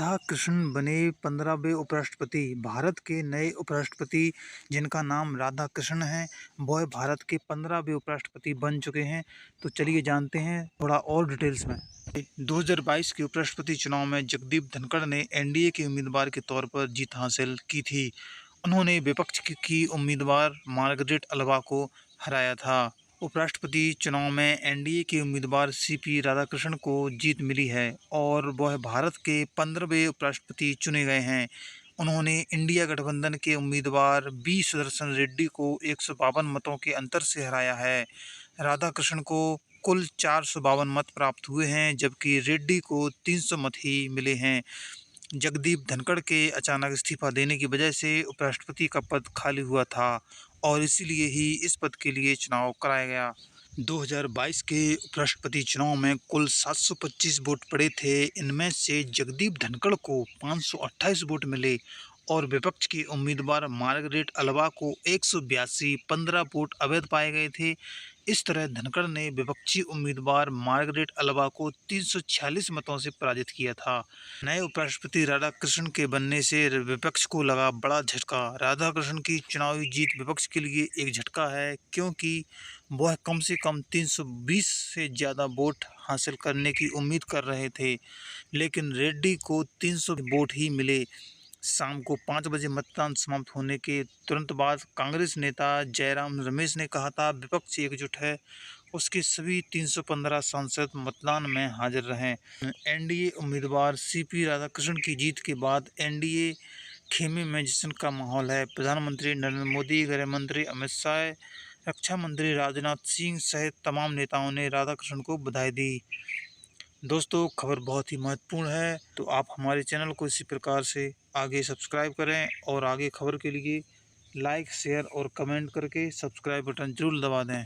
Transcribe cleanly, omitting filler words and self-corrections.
राधा कृष्णन बने 15वें उपराष्ट्रपति। भारत के नए उपराष्ट्रपति जिनका नाम राधा कृष्णन है, वह भारत के 15वें उपराष्ट्रपति बन चुके हैं। तो चलिए जानते हैं थोड़ा और डिटेल्स में। 2022 के उपराष्ट्रपति चुनाव में जगदीप धनखड़ ने एनडीए के उम्मीदवार के तौर पर जीत हासिल की थी। उन्होंने विपक्ष की उम्मीदवार मार्गरेट अल्वा को हराया था। उपराष्ट्रपति चुनाव में एनडीए के उम्मीदवार सीपी राधाकृष्णन को जीत मिली है और वह भारत के 15वें उपराष्ट्रपति चुने गए हैं। उन्होंने इंडिया गठबंधन के उम्मीदवार बी सुदर्शन रेड्डी को 152 मतों के अंतर से हराया है। राधाकृष्णन को कुल 452 मत प्राप्त हुए हैं, जबकि रेड्डी को 300 मत ही मिले हैं। जगदीप धनखड़ के अचानक इस्तीफा देने की वजह से उपराष्ट्रपति का पद खाली हुआ था और इसीलिए ही इस पद के लिए चुनाव कराया गया। 2022 के उपराष्ट्रपति चुनाव में कुल 725 वोट पड़े थे। इनमें से जगदीप धनखड़ को 528 वोट मिले और विपक्ष के उम्मीदवार मार्गरेट अल्वा को 182 15 वोट अवैध पाए गए थे। इस तरह धनखड़ ने विपक्षी उम्मीदवार मार्गरेट अल्वा को 346 मतों से पराजित किया था। नए उपराष्ट्रपति राधाकृष्णन के बनने से विपक्ष को लगा बड़ा झटका। राधाकृष्णन की चुनावी जीत विपक्ष के लिए एक झटका है, क्योंकि वह कम से कम 320 से ज़्यादा वोट हासिल करने की उम्मीद कर रहे थे, लेकिन रेड्डी को 300 वोट ही मिले। शाम को 5 बजे मतदान समाप्त होने के तुरंत बाद कांग्रेस नेता जयराम रमेश ने कहा था, विपक्ष एकजुट है, उसके सभी 315 सांसद मतदान में हाजिर रहें। एनडीए उम्मीदवार सीपी राधाकृष्णन की जीत के बाद एनडीए खेमे में जश्न का माहौल है। प्रधानमंत्री नरेंद्र मोदी, गृह मंत्री अमित शाह, रक्षा मंत्री राजनाथ सिंह सहित तमाम नेताओं ने राधाकृष्णन को बधाई दी। दोस्तों, खबर बहुत ही महत्वपूर्ण है, तो आप हमारे चैनल को इसी प्रकार से आगे सब्सक्राइब करें और आगे खबर के लिए लाइक, शेयर और कमेंट करके सब्सक्राइब बटन जरूर दबा दें।